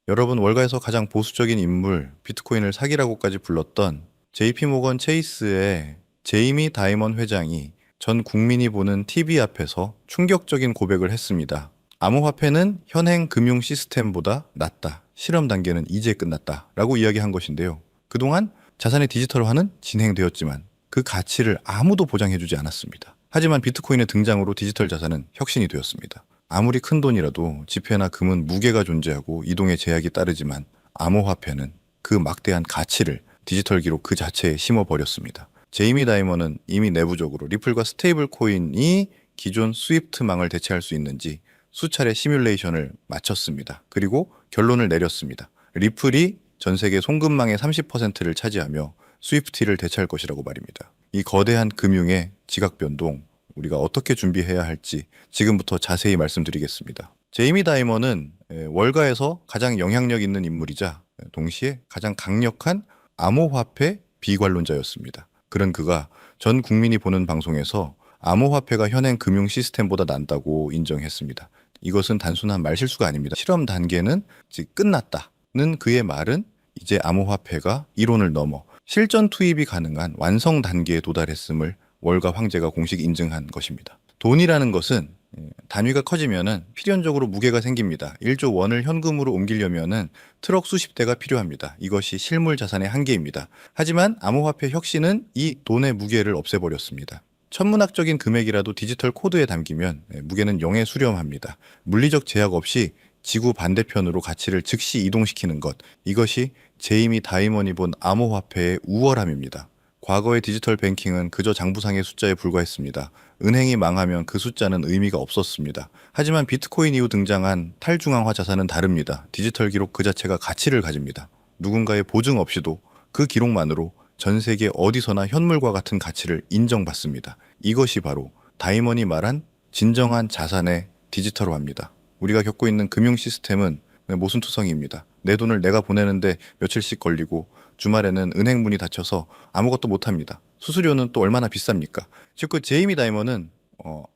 여러분, 월가에서 가장 보수적인 인물, 비트코인을 사기라고까지 불렀던 JP모건 체이스의 제이미 다이먼 회장이 전 국민이 보는 TV 앞에서 충격적인 고백을 했습니다. 암호화폐는 현행 금융 시스템보다 낫다. 실험 단계는 이제 끝났다. 라고 이야기한 것인데요. 그동안 자산의 디지털화는 진행되었지만 그 가치를 아무도 보장해주지 않았습니다. 하지만 비트코인의 등장으로 디지털 자산은 혁신이 되었습니다. 아무리 큰 돈이라도 지폐나 금은 무게가 존재하고 이동의 제약이 따르지만 암호화폐는 그 막대한 가치를 디지털 기록 그 자체에 심어버렸습니다. 제이미 다이먼은 이미 내부적으로 리플과 스테이블 코인이 기존 스위프트망을 대체할 수 있는지 수차례 시뮬레이션을 마쳤습니다. 그리고 결론을 내렸습니다. 리플이 전 세계 송금망의 30%를 차지하며 스위프티를 대체할 것이라고 말입니다. 이 거대한 금융의 지각 변동, 우리가 어떻게 준비해야 할지 지금부터 자세히 말씀드리겠습니다. 제이미 다이먼은 월가에서 가장 영향력 있는 인물이자 동시에 가장 강력한 암호화폐 비관론자였습니다. 그런 그가 전 국민이 보는 방송에서 암호화폐가 현행 금융 시스템보다 난다고 인정했습니다. 이것은 단순한 말실수가 아닙니다. 실험 단계는 이제 끝났다는 그의 말은 이제 암호화폐가 이론을 넘어 실전 투입이 가능한 완성 단계에 도달했음을 월가 황제가 공식 인증한 것입니다. 돈이라는 것은 단위가 커지면은 필연적으로 무게가 생깁니다. 1조 원을 현금으로 옮기려면은 트럭 수십 대가 필요합니다. 이것이 실물 자산의 한계입니다. 하지만 암호화폐 혁신은 이 돈의 무게를 없애버렸습니다. 천문학적인 금액이라도 디지털 코드에 담기면 무게는 0에 수렴합니다. 물리적 제약 없이 지구 반대편으로 가치를 즉시 이동시키는 것, 이것이 제이미 다이먼이 본 암호화폐의 우월함입니다. 과거의 디지털 뱅킹은 그저 장부상의 숫자에 불과했습니다. 은행이 망하면 그 숫자는 의미가 없었습니다. 하지만 비트코인 이후 등장한 탈중앙화 자산은 다릅니다. 디지털 기록 그 자체가 가치를 가집니다. 누군가의 보증 없이도 그 기록만으로 전 세계 어디서나 현물과 같은 가치를 인정받습니다. 이것이 바로 다이먼이 말한 진정한 자산의 디지털화입니다. 우리가 겪고 있는 금융 시스템은 모순투성이입니다. 내 돈을 내가 보내는데 며칠씩 걸리고 주말에는 은행 문이 닫혀서 아무것도 못합니다. 수수료는 또 얼마나 비쌉니까? 즉 그 제이미 다이먼은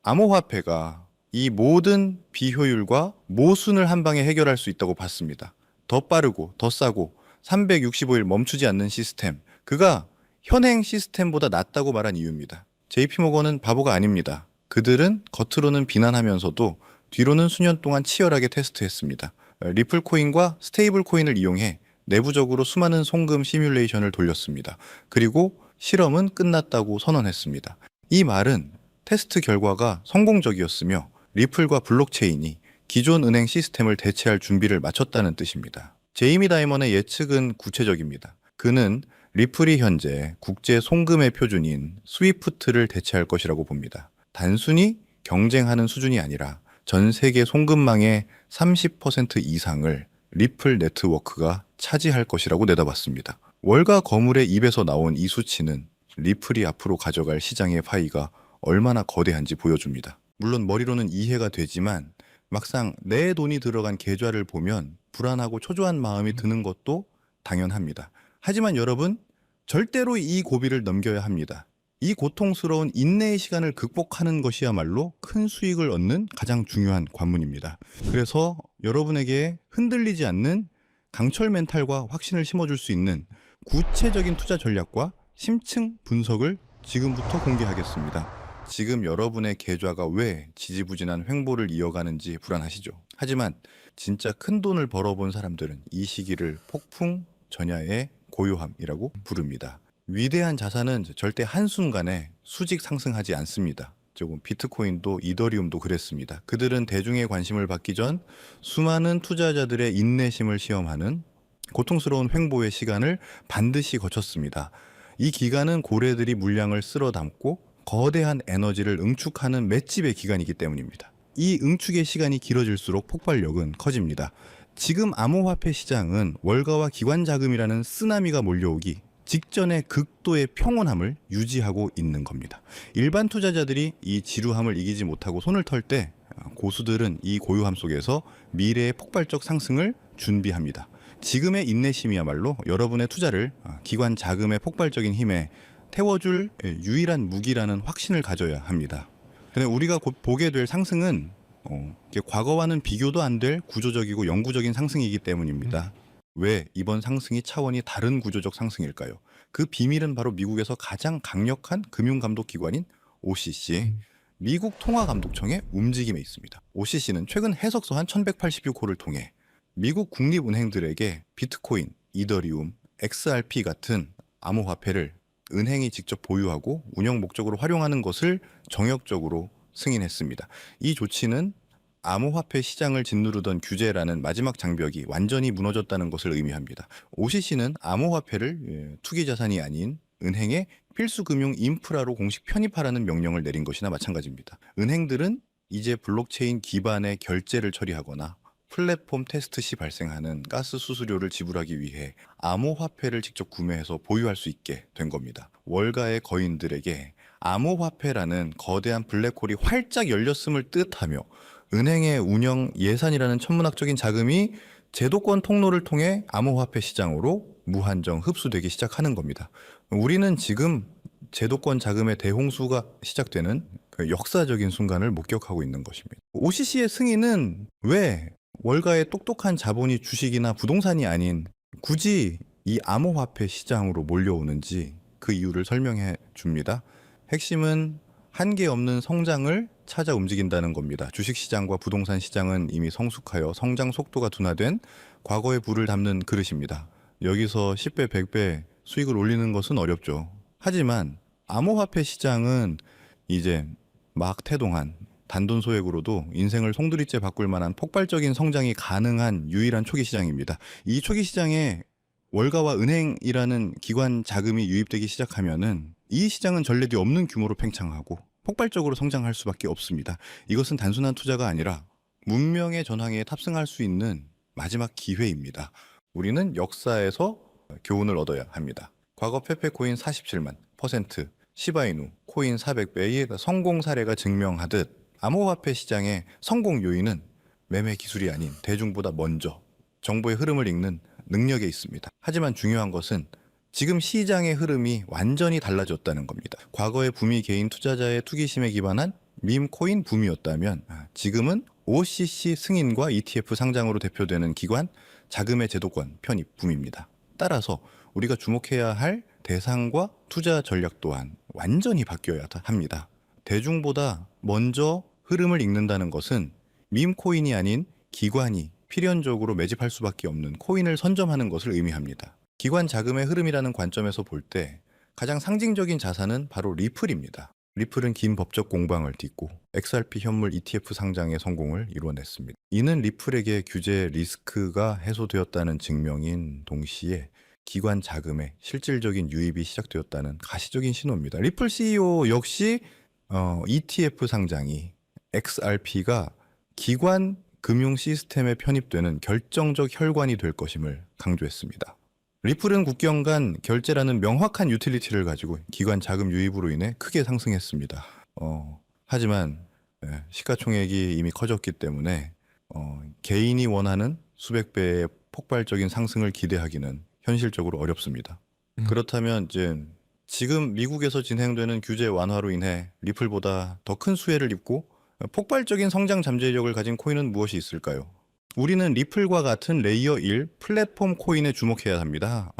암호화폐가 이 모든 비효율과 모순을 한 방에 해결할 수 있다고 봤습니다. 더 빠르고 더 싸고 365일 멈추지 않는 시스템, 그가 현행 시스템보다 낫다고 말한 이유입니다. JP모건은 바보가 아닙니다. 그들은 겉으로는 비난하면서도 뒤로는 수년 동안 치열하게 테스트했습니다. 리플 코인과 스테이블 코인을 이용해 내부적으로 수많은 송금 시뮬레이션을 돌렸습니다. 그리고 실험은 끝났다고 선언했습니다. 이 말은 테스트 결과가 성공적이었으며 리플과 블록체인이 기존 은행 시스템을 대체할 준비를 마쳤다는 뜻입니다. 제이미 다이먼의 예측은 구체적입니다. 그는 리플이 현재 국제 송금의 표준인 스위프트를 대체할 것이라고 봅니다. 단순히 경쟁하는 수준이 아니라 전 세계 송금망의 30% 이상을 리플 네트워크가 차지할 것이라고 내다봤습니다. 월가 거물의 입에서 나온 이 수치는 리플이 앞으로 가져갈 시장의 파이가 얼마나 거대한지 보여줍니다. 물론 머리로는 이해가 되지만 막상 내 돈이 들어간 계좌를 보면 불안하고 초조한 마음이 드는 것도 당연합니다. 하지만 여러분, 절대로 이 고비를 넘겨야 합니다. 이 고통스러운 인내의 시간을 극복하는 것이야말로 큰 수익을 얻는 가장 중요한 관문입니다. 그래서 여러분에게 흔들리지 않는 강철 멘탈과 확신을 심어줄 수 있는 구체적인 투자 전략과 심층 분석을 지금부터 공개하겠습니다. 지금 여러분의 계좌가 왜 지지부진한 횡보를 이어가는지 불안하시죠? 하지만 진짜 큰 돈을 벌어본 사람들은 이 시기를 폭풍 전야의 고요함이라고 부릅니다. 위대한 자산은 절대 한순간에 수직 상승하지 않습니다. 조금 비트코인도 이더리움도 그랬습니다. 그들은 대중의 관심을 받기 전 수많은 투자자들의 인내심을 시험하는 고통스러운 횡보의 시간을 반드시 거쳤습니다. 이 기간은 고래들이 물량을 쓸어 담고 거대한 에너지를 응축하는 맷집의 기간이기 때문입니다. 이 응축의 시간이 길어질수록 폭발력은 커집니다. 지금 암호화폐 시장은 월가와 기관 자금이라는 쓰나미가 몰려오기 직전의 극도의 평온함을 유지하고 있는 겁니다. 일반 투자자들이 이 지루함을 이기지 못하고 손을 털 때 고수들은 이 고요함 속에서 미래의 폭발적 상승을 준비합니다. 지금의 인내심이야말로 여러분의 투자를 기관 자금의 폭발적인 힘에 태워줄 유일한 무기라는 확신을 가져야 합니다. 근데 우리가 곧 보게 될 상승은 이게 과거와는 비교도 안 될 구조적이고 영구적인 상승이기 때문입니다. 왜 이번 상승이 차원이 다른 구조적 상승일까요? 그 비밀은 바로 미국에서 가장 강력한 금융감독기관인 OCC, 미국 통화감독청의 움직임에 있습니다. OCC는 최근 해석서 한 1186호를 통해 미국 국립은행들에게 비트코인, 이더리움, XRP 같은 암호화폐를 은행이 직접 보유하고 운영 목적으로 활용하는 것을 정역적으로 승인했습니다. 이 조치는 암호화폐 시장을 짓누르던 규제라는 마지막 장벽이 완전히 무너졌다는 것을 의미합니다. OCC는 암호화폐를 투기 자산이 아닌 은행의 필수 금융 인프라로 공식 편입하라는 명령을 내린 것이나 마찬가지입니다. 은행들은 이제 블록체인 기반의 결제를 처리하거나 플랫폼 테스트 시 발생하는 가스 수수료를 지불하기 위해 암호화폐를 직접 구매해서 보유할 수 있게 된 겁니다. 월가의 거인들에게 암호화폐라는 거대한 블랙홀이 활짝 열렸음을 뜻하며 은행의 운영 예산이라는 천문학적인 자금이 제도권 통로를 통해 암호화폐 시장으로 무한정 흡수되기 시작하는 겁니다. 우리는 지금 제도권 자금의 대홍수가 시작되는 그 역사적인 순간을 목격하고 있는 것입니다. OCC의 승인은 왜 월가의 똑똑한 자본이 주식이나 부동산이 아닌 굳이 이 암호화폐 시장으로 몰려오는지 그 이유를 설명해 줍니다. 핵심은 한계 없는 성장을 찾아 움직인다는 겁니다. 주식시장과 부동산 시장은 이미 성숙하여 성장 속도가 둔화된 과거의 부를 담는 그릇입니다. 여기서 10배, 100배 수익을 올리는 것은 어렵죠. 하지만 암호화폐 시장은 이제 막 태동한 단돈 소액으로도 인생을 송두리째 바꿀 만한 폭발적인 성장이 가능한 유일한 초기 시장입니다. 이 초기 시장에 월가와 은행이라는 기관 자금이 유입되기 시작하면은 이 시장은 전례 없는 규모로 팽창하고 폭발적으로 성장할 수밖에 없습니다. 이것은 단순한 투자가 아니라 문명의 전황에 탑승할 수 있는 마지막 기회입니다. 우리는 역사에서 교훈을 얻어야 합니다. 과거 페페코인 47만 %, 시바이누 코인 400배의 성공 사례가 증명하듯 암호화폐 시장의 성공 요인은 매매 기술이 아닌 대중보다 먼저 정보의 흐름을 읽는 능력에 있습니다. 하지만 중요한 것은 지금 시장의 흐름이 완전히 달라졌다는 겁니다. 과거의 붐이 개인 투자자의 투기심에 기반한 밈 코인 붐이었다면 지금은 OCC 승인과 ETF 상장으로 대표되는 기관 자금의 제도권 편입 붐입니다. 따라서 우리가 주목해야 할 대상과 투자 전략 또한 완전히 바뀌어야 합니다. 대중보다 먼저 흐름을 읽는다는 것은 밈 코인이 아닌 기관이 필연적으로 매집할 수밖에 없는 코인을 선점하는 것을 의미합니다. 기관 자금의 흐름이라는 관점에서 볼 때 가장 상징적인 자산은 바로 리플입니다. 리플은 긴 법적 공방을 딛고 XRP 현물 ETF 상장의 성공을 이뤄냈습니다. 이는 리플에게 규제 리스크가 해소되었다는 증명인 동시에 기관 자금의 실질적인 유입이 시작되었다는 가시적인 신호입니다. 리플 CEO 역시 ETF 상장이 XRP가 기관 금융 시스템에 편입되는 결정적 혈관이 될 것임을 강조했습니다. 리플은 국경 간 결제라는 명확한 유틸리티를 가지고 기관 자금 유입으로 인해 크게 상승했습니다. 하지만 시가총액이 이미 커졌기 때문에 개인이 원하는 수백 배의 폭발적인 상승을 기대하기는 현실적으로 어렵습니다. 그렇다면 이제 지금 미국에서 진행되는 규제 완화로 인해 리플보다 더 큰 수혜를 입고 폭발적인 성장 잠재력을 가진 코인은 무엇이 있을까요? 우리는 리플과 같은 레이어 1 플랫폼 코인에 주목해야 합니다.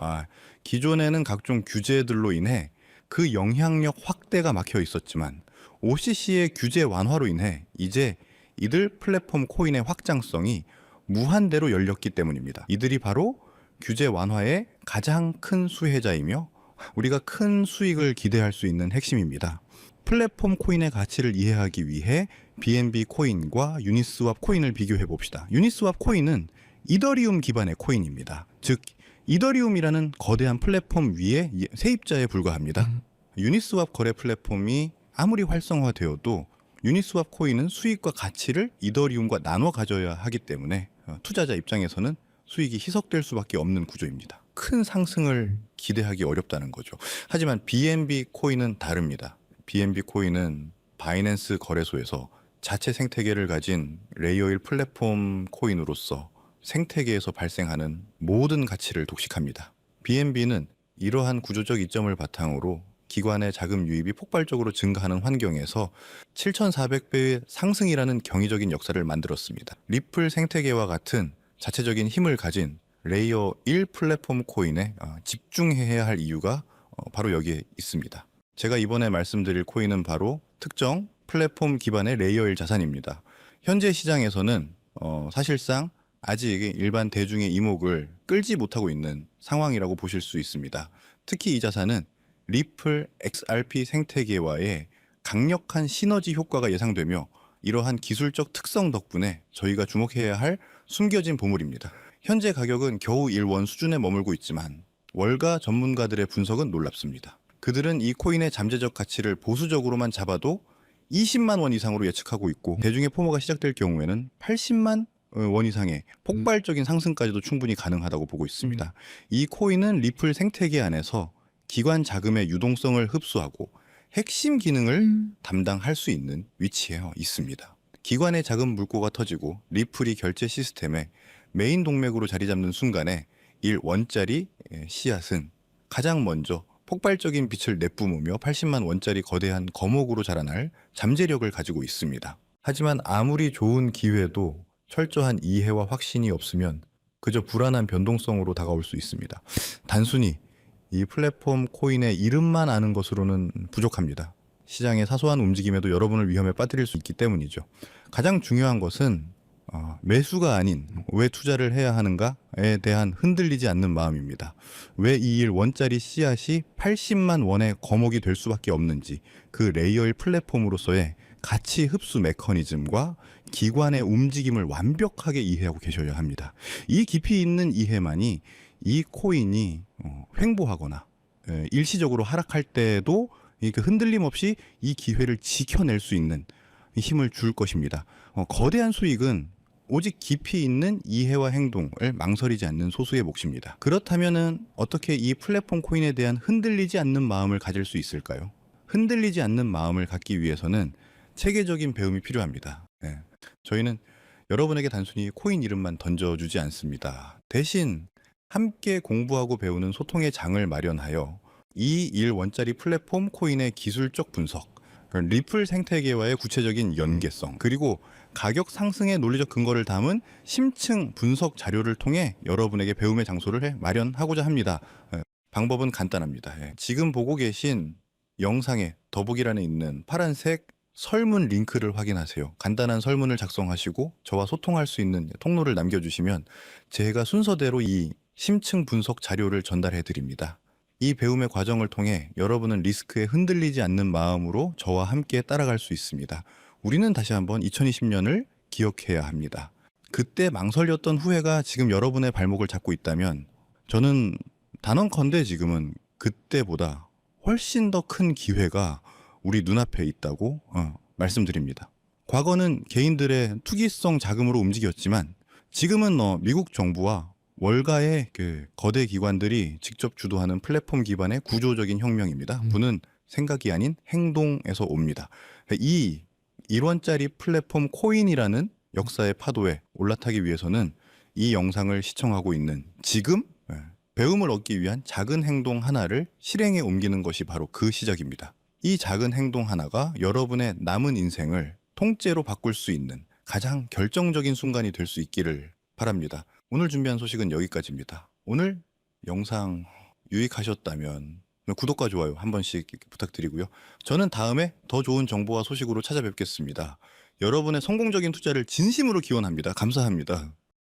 기존에는 각종 규제들로 인해 그 영향력 확대가 막혀 있었지만 OCC의 규제 완화로 인해 이제 이들 플랫폼 코인의 확장성이 무한대로 열렸기 때문입니다. 이들이 바로 규제 완화의 가장 큰 수혜자이며 우리가 큰 수익을 기대할 수 있는 핵심입니다. 플랫폼 코인의 가치를 이해하기 위해 BNB 코인과 유니스왑 코인을 비교해 봅시다. 유니스왑 코인은 이더리움 기반의 코인입니다. 즉 이더리움이라는 거대한 플랫폼 위에 세입자에 불과합니다. 유니스왑 거래 플랫폼이 아무리 활성화되어도 유니스왑 코인은 수익과 가치를 이더리움과 나눠 가져야 하기 때문에 투자자 입장에서는 수익이 희석될 수밖에 없는 구조입니다. 큰 상승을 기대하기 어렵다는 거죠. 하지만 BNB 코인은 다릅니다. BNB 코인은 바이낸스 거래소에서 자체 생태계를 가진 레이어 1 플랫폼 코인으로서 생태계에서 발생하는 모든 가치를 독식합니다. BNB는 이러한 구조적 이점을 바탕으로 기관의 자금 유입이 폭발적으로 증가하는 환경에서 7,400배의 상승이라는 경이적인 역사를 만들었습니다. 리플 생태계와 같은 자체적인 힘을 가진 레이어 1 플랫폼 코인에 집중해야 할 이유가 바로 여기에 있습니다. 제가 이번에 말씀드릴 코인은 바로 특정 플랫폼 기반의 레이어 1 자산입니다. 현재 시장에서는 사실상 아직 일반 대중의 이목을 끌지 못하고 있는 상황이라고 보실 수 있습니다. 특히 이 자산은 리플 XRP 생태계와의 강력한 시너지 효과가 예상되며 이러한 기술적 특성 덕분에 저희가 주목해야 할 숨겨진 보물입니다. 현재 가격은 겨우 1원 수준에 머물고 있지만 월가 전문가들의 분석은 놀랍습니다. 그들은 이 코인의 잠재적 가치를 보수적으로만 잡아도 20만 원 이상으로 예측하고 있고 대중의 포모가 시작될 경우에는 80만 원 이상의 폭발적인 상승까지도 충분히 가능하다고 보고 있습니다. 이 코인은 리플 생태계 안에서 기관 자금의 유동성을 흡수하고 핵심 기능을 담당할 수 있는 위치에 있습니다. 기관의 자금 물꼬가 터지고 리플이 결제 시스템에 메인 동맥으로 자리 잡는 순간에 1원짜리 씨앗은 가장 먼저 폭발적인 빛을 내뿜으며 80만 원짜리 거대한 거목으로 자라날 잠재력을 가지고 있습니다. 하지만 아무리 좋은 기회도 철저한 이해와 확신이 없으면 그저 불안한 변동성으로 다가올 수 있습니다. 단순히 이 플랫폼 코인의 이름만 아는 것으로는 부족합니다. 시장의 사소한 움직임에도 여러분을 위험에 빠뜨릴 수 있기 때문이죠. 가장 중요한 것은 매수가 아닌 왜 투자를 해야 하는가에 대한 흔들리지 않는 마음입니다. 왜 이 1원짜리 씨앗이 80만 원의 거목이 될 수밖에 없는지 그 레이어 1 플랫폼으로서의 가치 흡수 메커니즘과 기관의 움직임을 완벽하게 이해하고 계셔야 합니다. 이 깊이 있는 이해만이 이 코인이 횡보하거나 일시적으로 하락할 때도 그 흔들림 없이 이 기회를 지켜낼 수 있는 힘을 줄 것입니다. 거대한 수익은 오직 깊이 있는 이해와 행동을 망설이지 않는 소수의 몫입니다. 그렇다면은 어떻게 이 플랫폼 코인에 대한 흔들리지 않는 마음을 가질 수 있을까요? 흔들리지 않는 마음을 갖기 위해서는 체계적인 배움이 필요합니다. 저희는 여러분에게 단순히 코인 이름만 던져주지 않습니다. 대신 함께 공부하고 배우는 소통의 장을 마련하여 이 1원짜리 플랫폼 코인의 기술적 분석, 리플 생태계와의 구체적인 연계성, 그리고 가격 상승의 논리적 근거를 담은 심층 분석 자료를 통해 여러분에게 배움의 장소를 마련하고자 합니다. 방법은 간단합니다. 지금 보고 계신 영상의 더보기란에 있는 파란색 설문 링크를 확인하세요. 간단한 설문을 작성하시고 저와 소통할 수 있는 통로를 남겨주시면 제가 순서대로 이 심층 분석 자료를 전달해 드립니다. 이 배움의 과정을 통해 여러분은 리스크에 흔들리지 않는 마음으로 저와 함께 따라갈 수 있습니다. 우리는 다시 한번 2020년을 기억해야 합니다. 그때 망설였던 후회가 지금 여러분의 발목을 잡고 있다면 저는 단언컨대 지금은 그때보다 훨씬 더 큰 기회가 우리 눈앞에 있다고 말씀드립니다. 과거는 개인들의 투기성 자금으로 움직였지만 지금은 미국 정부와 월가의 그 거대 기관들이 직접 주도하는 플랫폼 기반의 구조적인 혁명입니다. 부는 생각이 아닌 행동에서 옵니다. 이 1원짜리 플랫폼 코인이라는 역사의 파도에 올라타기 위해서는 이 영상을 시청하고 있는 지금 배움을 얻기 위한 작은 행동 하나를 실행에 옮기는 것이 바로 그 시작입니다. 이 작은 행동 하나가 여러분의 남은 인생을 통째로 바꿀 수 있는 가장 결정적인 순간이 될 수 있기를 바랍니다. 오늘 준비한 소식은 여기까지입니다. 오늘 영상 유익하셨다면 구독과 좋아요 한 번씩 부탁드리고요. 저는 다음에 더 좋은 정보와 소식으로 찾아뵙겠습니다. 여러분의 성공적인 투자를 진심으로 기원합니다. 감사합니다.